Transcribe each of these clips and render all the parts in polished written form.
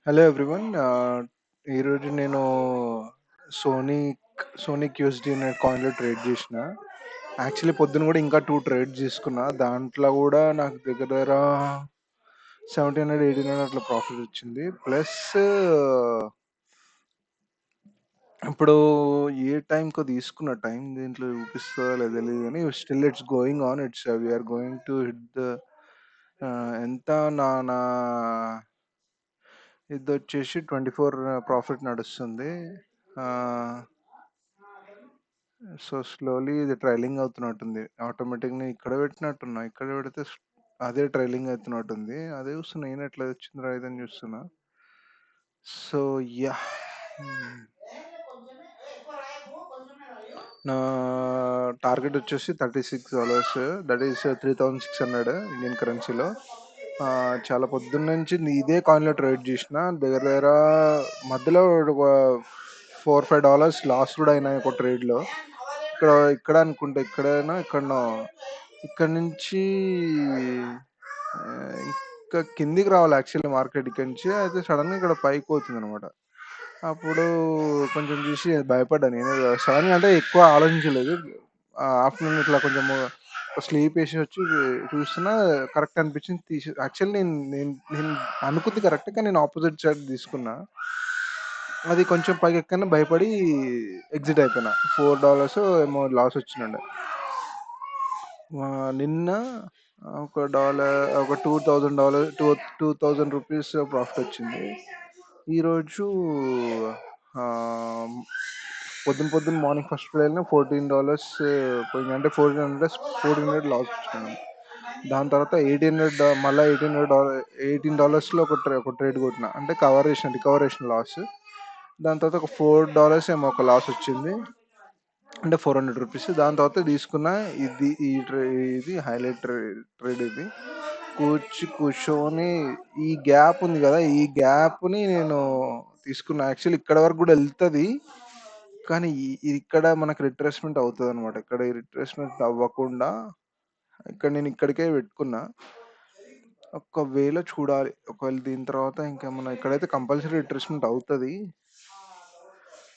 Hello everyone. ఈరోజు నేను Sony Sony QSD అనే కాయిన్లో ట్రేడ్ చేసిన. యాక్చువల్లీ పొద్దున కూడా ఇంకా 2 ట్రేడ్ చేసుకున్నా. దాంట్లో కూడా నాకు దగ్గర దగ్గర 1700 1800 అట్లా ప్రాఫిట్ వచ్చింది. ప్లస్ ఇప్పుడు ఏ టైంకో తీసుకున్న టైం దీంట్లో చూపిస్తుందో లేదో తెలియదు, కానీ still it's going on. We're going to hit the ఎంత నా నా ఇది వచ్చేసి 24 ప్రాఫిట్ నడుస్తుంది. సో స్లోలీ ఇది ట్రైలింగ్ అవుతున్నట్టుంది. ఆటోమేటిక్గా ఇక్కడ పెట్టినట్టున్నా, ఇక్కడ పెడితే అదే ట్రైలింగ్ అవుతున్నట్టుంది. అదే చూస్తున్నా, నేను ఎట్లా వచ్చిందిరా ఇదని చూస్తున్నా. సో యా, నా టార్గెట్ వచ్చేసి $36. దట్ ఈస్ 3600 ఇండియన్ కరెన్సీలో. చాలా పొద్దున్న నుంచి ఇదే కాయిన్లో ట్రేడ్ చేసిన. దగ్గర దగ్గర మధ్యలో $4-5 లాస్ కూడా అయినాయి ఒక ట్రేడ్లో. ఇక్కడ అనుకుంటా, ఇక్కడనో ఇక్కడ నుంచి ఆ, ఇంకా కిందికి రావాలి యాక్చువల్లీ మార్కెట్ ఇక్కడి నుంచి. అయితే సడన్గా ఇక్కడ పైకి పోతుంది అనమాట. అప్పుడు కొంచెం చూసి భయపడ్డా నేను. సడన్గా అంటే ఎక్కువ ఆలోచించలేదు. ఆఫ్టర్నూన్ ఇట్లా కొంచెం స్లీప్ వేసి వచ్చి చూస్తున్నా, కరెక్ట్ అనిపించింది తీసి. యాక్చువల్లీ నేను నేను నేను అనుకుంది కరెక్ట్, కానీ నేను ఆపోజిట్ సైడ్ తీసుకున్నా. అది కొంచెం పైకి ఎక్కనే భయపడి ఎగ్జిట్ అయిపోయినా. $4 ఏమో లాస్ వచ్చినండి. నిన్న ఒక $2000 $2000 ప్రాఫిట్ వచ్చింది. ఈరోజు ఆ, పొద్దున పొద్దున్న మార్నింగ్ ఫస్ట్ వెళ్ళిన $14 పోయింది. అంటే 1400 లాస్ వచ్చినాను. దాని తర్వాత 1800, మళ్ళీ $18లో ఒక ట్రేడ్ కొట్టిన, అంటే రికవరేషన్ లాస్. దాని తర్వాత ఒక $4 ఏమో ఒక లాస్ వచ్చింది, అంటే $400. దాని తర్వాత తీసుకున్న ఇది హైలైట్ ట్రేడ్. ఇది కూర్చొని ఈ గ్యాప్ ఉంది కదా, ఈ గ్యాప్ని నేను తీసుకున్నా. యాక్చువల్లీ ఇక్కడ వరకు కూడా వెళ్తుంది, కానీ ఇక్కడ మనకు రిట్రేస్మెంట్ అవుతుంది అనమాట. ఇక్కడ రిట్రేస్మెంట్ అవ్వకుండా ఇక్కడ నేను ఇక్కడికే పెట్టుకున్నా. ఒకవేళ చూడాలి, ఒకవేళ దీని తర్వాత ఇంకేమన్నా ఇక్కడైతే కంపల్సరీ రిట్రేస్మెంట్ అవుతుంది.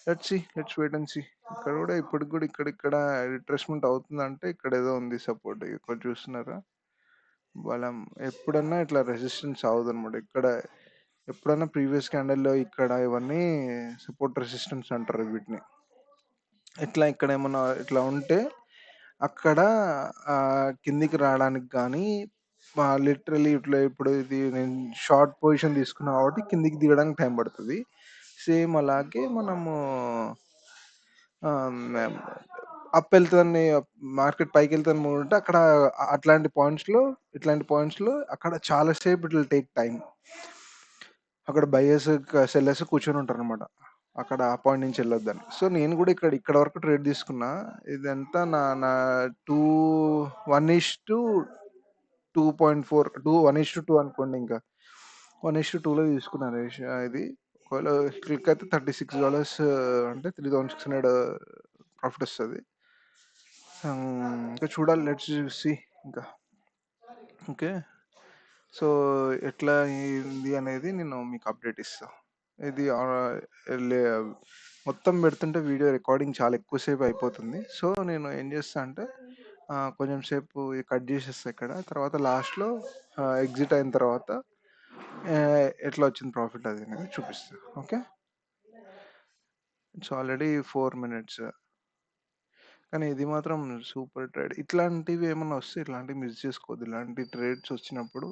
Let's wait and see. ఇక్కడ కూడా ఇప్పటికి కూడా ఇక్కడ రిట్రేస్మెంట్ అవుతుందంటే ఇక్కడ ఏదో ఉంది సపోర్ట్. ఇక్కడ చూస్తున్నారా బలం. ఎప్పుడన్నా ఇట్లా రెసిస్టెన్స్ అవ్వదు అనమాట. ఇక్కడ ఎప్పుడన్నా ప్రీవియస్ క్యాండల్లో ఇక్కడ ఇవన్నీ సపోర్ట్ రెసిస్టెన్స్ అంటారు వీటిని. ఇక్కడ ఏమన్నా ఇట్లా ఉంటే అక్కడ కిందికి రావడానికి కానీ, లిటరలీ ఇట్లా ఇప్పుడు ఇది నేను షార్ట్ పొజిషన్ తీసుకున్నా కాబట్టి కిందికి దిగడానికి టైం పడుతుంది. సేమ్ అలాగే మనము అప్ వెళ్తుందని, మార్కెట్ పైకి వెళ్తాను ఉంటే అక్కడ ఇట్లాంటి పాయింట్స్లో అక్కడ చాలాసేపు ఇట్ విల్ టేక్ టైం. అక్కడ బయర్స్ సెల్లర్స్ కూర్చొని ఉంటారు అనమాట, అక్కడ ఆ పాయింట్ నుంచి వెళ్ళొద్దని. సో నేను కూడా ఇక్కడ వరకు ట్రేడ్ తీసుకున్నా. ఇదంతా నా 1:2 అనుకోండి. ఇంకా 1:2లో తీసుకున్నాను ఇది. ఒకవేళ క్లిక్ అయితే $36, అంటే 3600 ప్రాఫిట్ వస్తుంది. ఇంకా చూడాలి, లెట్స్ సీ ఇంకా. ఓకే, సో ఎట్లా ఇది అనేది నేను మీకు అప్డేట్ ఇస్తాను. ఇది మొత్తం పెడుతుంటే వీడియో రికార్డింగ్ చాలా ఎక్కువసేపు అయిపోతుంది. సో నేను ఏం చేస్తా అంటే కొంచెం సేపు కట్ చేసేస్తా ఇక్కడ. తర్వాత లాస్ట్లో ఎగ్జిట్ అయిన తర్వాత ఎట్లా వచ్చింది ప్రాఫిట్ అది అనేది చూపిస్తా. Okay, it's already 4 minutes. కానీ ఇది మాత్రం సూపర్ ట్రేడ్. ఇట్లాంటివి ఏమన్నా వస్తే ఇట్లాంటివి మిస్ చేసుకోవద్దు. ఇలాంటి ట్రేడ్స్ వచ్చినప్పుడు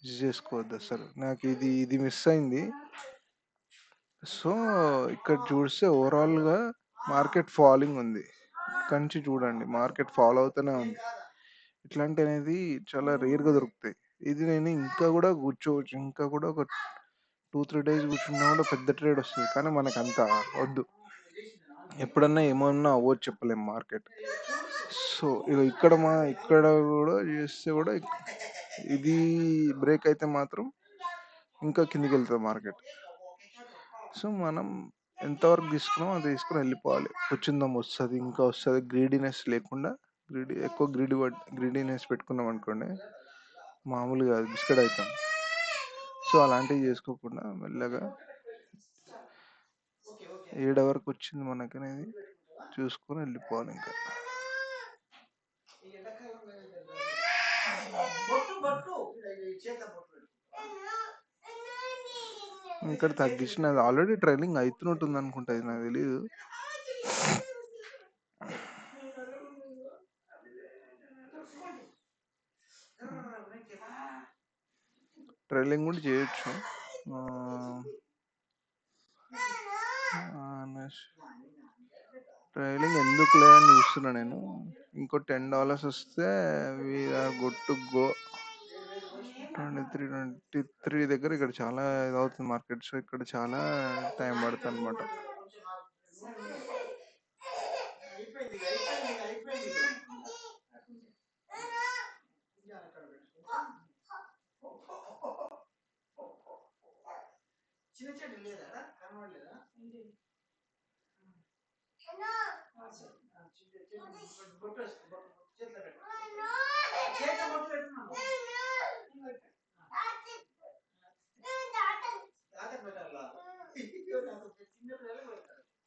మిస్ చేసుకోవద్దు అసలు. నాకు ఇది మిస్ అయింది. సో ఇక్కడ చూస్తే ఓవరాల్గా మార్కెట్ ఫాలింగ్ ఉంది. ఇక్కడి నుంచి చూడండి, మార్కెట్ ఫాలో అవుతూనే ఉంది. ఇట్లాంటి అనేది చాలా రేర్గా దొరుకుతాయి. ఇది నేను ఇంకా కూడా కూర్చోవచ్చు, ఇంకా కూడా ఒక 2-3 days కూర్చున్నా కూడా పెద్ద ట్రేడ్ వస్తుంది. కానీ మనకు అంత వద్దు, ఎప్పుడన్నా ఏమన్నా అవ్వచ్చు, చెప్పలేము మార్కెట్. సో ఇక్కడ కూడా చేస్తే కూడా ఇది బ్రేక్ అయితే మాత్రం ఇంకా కిందికి వెళ్తుంది మార్కెట్. సో మనం ఎంతవరకు తీసుకున్నామో అది తీసుకుని వెళ్ళిపోవాలి. వచ్చిందాం వస్తుంది, ఇంకా వస్తుంది. గ్రీడీనెస్ లేకుండా, ఎక్కువ గ్రీడీనెస్ పెట్టుకున్నాం అనుకోండి, మామూలుగా బిస్కెట్ అవుతాం. సో అలాంటివి చేసుకోకుండా మెల్లగా ఏడ వరకు వచ్చింది మనకనేది చూసుకొని వెళ్ళిపోవాలి. ఇంకా ఇక్కడ తగ్గించినది ఆల్రెడీ ట్రైనింగ్ అవుతున్నట్టుంది అనుకుంటా, ఇది నాకు తెలియదు. ట్రైలింగ్ కూడా చేయొచ్చు. ట్రైలింగ్ ఎందుకులే అని చూస్తున్నా నేను. ఇంకో $10 వస్తే వీఆర్ గుడ్ టు గో. 23 దగ్గర ఇక్కడ చాలా ఇదవుతుంది మార్కెట్. సో ఇక్కడ చాలా టైం పడుతుంది అనమాట.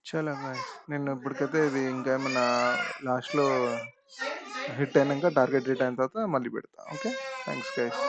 చాలా నైస్. నేను ఇప్పటికైతే ఇది ఇంకా ఏమన్నా లాస్ట్లో హిట్ అయినాక, టార్గెట్ హిట్ అయిన తర్వాత మళ్ళీ పెడతా. Okay, thanks guys.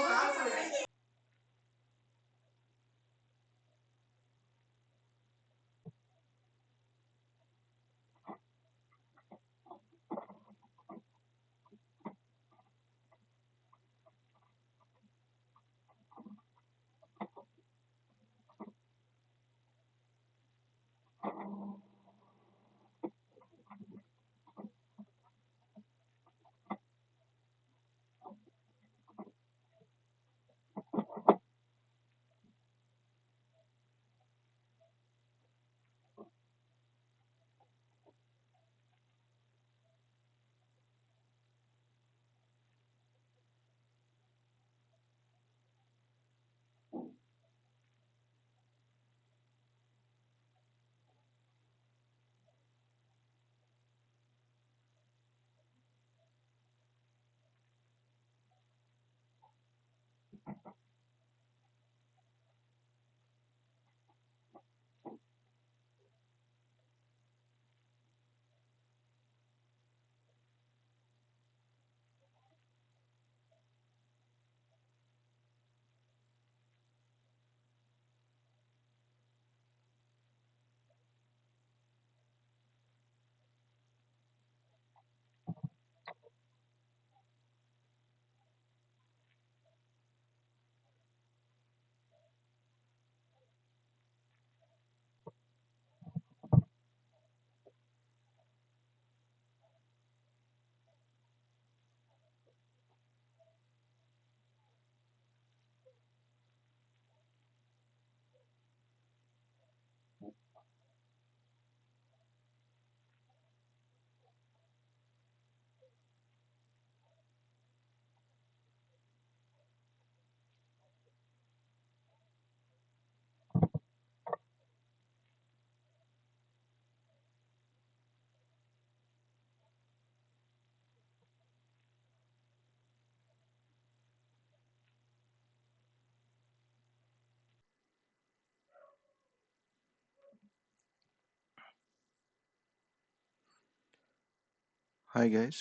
Hi guys.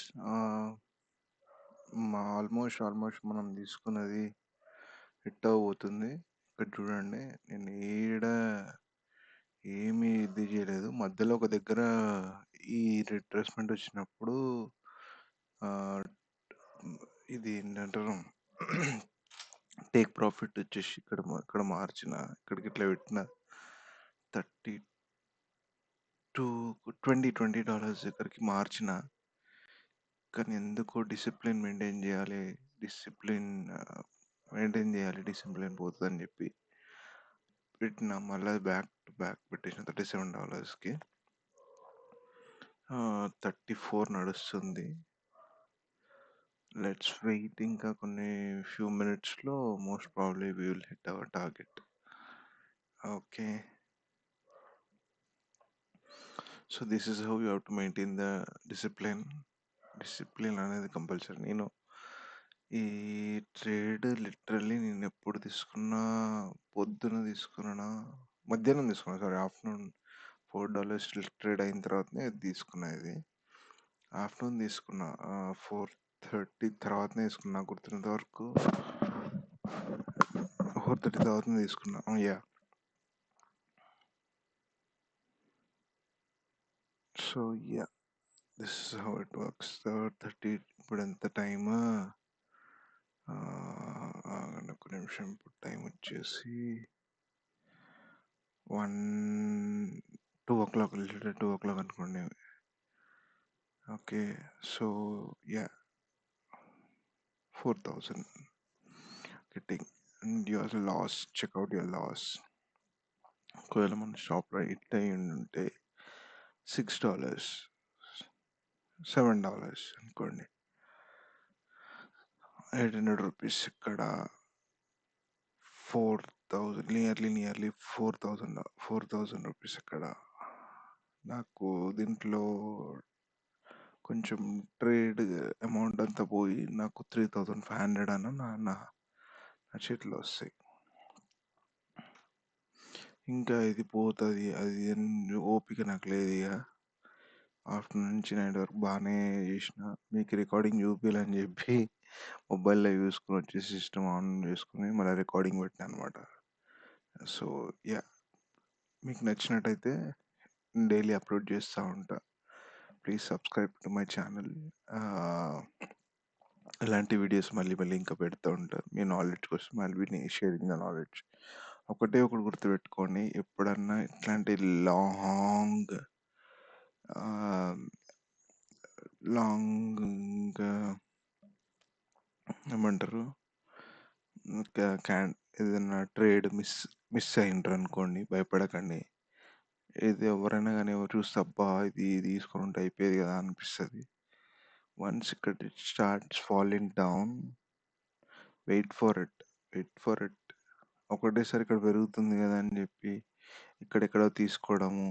Almost మనం తీసుకున్నది హిట్ అవ్వబోతుంది. ఇక్కడ చూడండి, నేను ఏమీ ఇది చేయలేదు. మధ్యలో ఒక దగ్గర ఈ రిట్రేస్మెంట్ వచ్చినప్పుడు ఇది ఏంటంటారు, టేక్ ప్రాఫిట్ వచ్చేసి ఇక్కడ మార్చిన, ఇక్కడికి ఇట్లా పెట్టిన $20 దగ్గరికి మార్చిన. కానీ ఎందుకో డిసిప్లిన్ మెయింటైన్ చేయాలి, డిసిప్లిన్ పోతుందని చెప్పి పెట్టిన. మళ్ళీ బ్యాక్ టు బ్యాక్ పెట్టేసిన $37కి. 34 నడుస్తుంది. Let's wait. ఇంకా కొన్ని ఫ్యూ మినిట్స్లో most probably we will hit our target. Okay, so this is how you have to maintain the discipline అనేది కంపల్సరీ. నేను ఈ ట్రేడ్ లిటరల్లీ నేనెప్పుడు తీసుకున్నా, పొద్దున తీసుకున్నానా, మధ్యాహ్నం తీసుకున్నా సారీ ఆఫ్టర్‌నూన్ $4 ట్రేడ్ అయిన తర్వాతనే ఇది తీసుకున్నా ఇది. ఆఫ్టర్‌నూన్ తీసుకున్నా. 4:30 తర్వాతనే తీసుకున్నా నాకు గుర్తున్నంత వరకు. 4:30 తర్వాతనే తీసుకున్నా. Yeah! So, yeah! This is how it works. 30 ఇప్పుడెంత టైము? ఆగండి ఒక్క నిమిషం. ఇప్పుడు టైం వచ్చేసి 2:00 లిటరల్లీ 2:00 అనుకోండి. Okay. So, yeah! 4,000 getting and your loss. Check out your loss. ఒకవేళ మన షాప్‌లో హిట్ అయ్యుండుంటే $6, $7 అనుకోండి. ₹800 ఇక్కడ 4,000 నియర్లీ 4,000 రూపీస్ ఇక్కడ. నాకు దీంట్లో కొంచెం ట్రేడ్ అమౌంట్ అంతా పోయి నాకు 3,500 అన్న నా నా నా చేతిలో వస్తాయి. ఇంకా ఇది పోతది అది అని ఓపిక నాకు లేదు ఇగ. ఆఫ్టర్‌నూన్ నుంచి నైట్ వరకు బానే చేసిన. మీకు రికార్డింగ్ చూపియాలని చెప్పి మొబైల్‌లో చూసుకొని వచ్చి సిస్టమ్ ఆన్ చేసుకొని మళ్ళీ రికార్డింగ్ పెట్టినా అనమాట. So, yeah! మీకు నచ్చినట్టయితే డైలీ అప్లోడ్ చేస్తా ఉంటా. Please subscribe to my channel. ఇలాంటి వీడియోస్ మళ్ళీ మళ్ళీ ఇంకా పెడుతూ ఉంటా. మీ నాలెడ్జ్ కోసం I will be sharing the knowledge. ఒకటే ఒకటి గుర్తుపెట్టుకోండి. ఎప్పుడన్నా ఇట్లాంటి లాంగ్ ఆహ్, లాంగ్ ఏమంటారు? క్యాన్ ఏదన్నా ట్రేడ్ మిస్ అయిండ్రనుకోండి భయపడకండి. ఇది ఎవరైనా గానీ ఎవరు చూస్తే అబ్బా! ఇది తీసుకొనుంటే అయిపోయేది కదా అనిపిస్తది. వన్స్ ఇక్కడ it starts falling down wait for it. Wait for it. ఒకటేసారి ఇక్కడ పెరుగుతుంది కదా అని చెప్పి ఇక్కడెక్కడో తీసుకోవడము.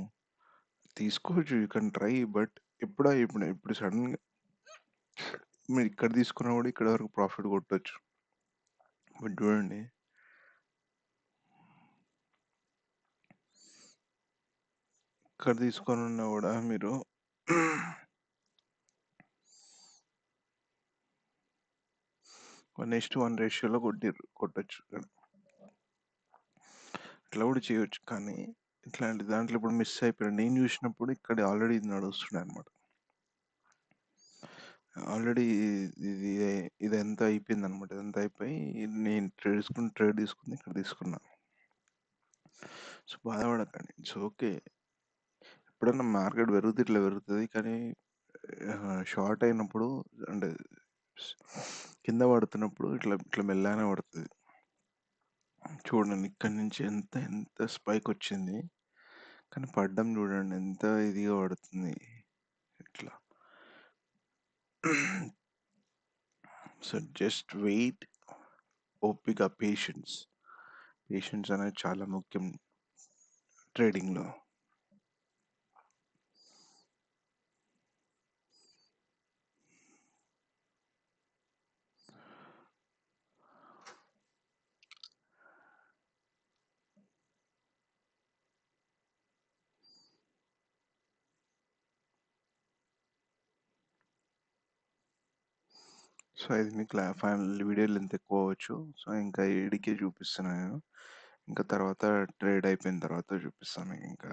తీసుకోవచ్చు యూ కెన్ ట్రై. బట్ ఇప్పుడు సడన్‌గా మీరు ఇక్కడ తీసుకున్నా కూడా ఇక్కడ వరకు ప్రాఫిట్ కొట్టొచ్చు. బట్ చూడండి ఇక్కడ తీసుకొనున్నా కూడా మీరు 1:1 రేషియోలో కొట్టొచ్చు. ఇట్లా కూడా చేయొచ్చు. కానీ ఇట్లాంటి దాంట్లో ఇప్పుడు మిస్ అయిపోయాను. నేను చూసినప్పుడు ఇక్కడ ఆల్రెడీ ఇది నడుస్తుండే అనమాట. ఆల్రెడీ ఇది ఇదంతా అయిపోయిందనమాట. ఇదంతా అయిపోయి నేను ట్రేడ్ తీసుకుంది ఇక్కడ తీసుకున్నా. సో, బాధపడకండి. It's okay. ఎప్పుడన్నా మార్కెట్ పెరుగుతే ఇట్లా పెరుగుతది. కానీ షార్ట్ అయినప్పుడు అంటే కింద పడుతున్నప్పుడు ఇట్లా ఇట్లా మెల్లగానే పడుతది. చూడండి ఇక్కడి నుంచి ఎంత స్పైక్ వచ్చింది. కానీ పడ్డం చూడండి ఎంత ఇదిగా పడుతుంది. ఇట్లా. So, just wait. ఓపిక, పేషెన్స్. పేషెన్స్ అనేది చాలా ముఖ్యం ట్రేడింగ్‌లో. సో, ఇది మీకు ఫైనల్ వీడియో లెంత్ ఎక్కువ అవ్వచ్చు. సో, ఇంకా ఈడికే చూపిస్తున్నా నేను. ఇంకా తర్వాత ట్రేడ్ అయిపోయిన తర్వాత చూపిస్తాను మీకు ఇంకా.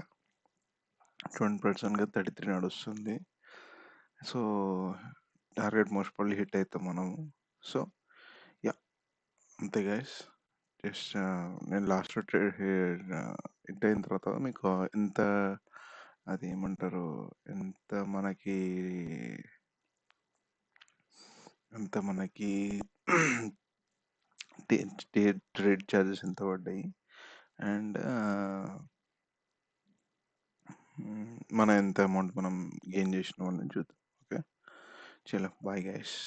20%గా 33 నడుస్తుంది. So, target most probably hit అయితాం మనము. So, yeah! అంతే గైస్. జస్ట్ నేను లాస్ట్‌లో హిట్ అయిన తర్వాత మీకు ఎంత అది ఏమంటారు? ఎంత మనకి ఎంత మనకి టే టే ట్రేడ్ చార్జెస్ ఎంత పడ్డాయి? అండ్ మన ఎంత అమౌంట్ మనం గెయిన్ చేసినాం అనేది చూద్దాం. ఓకే. చలో బాయ్ గైస్.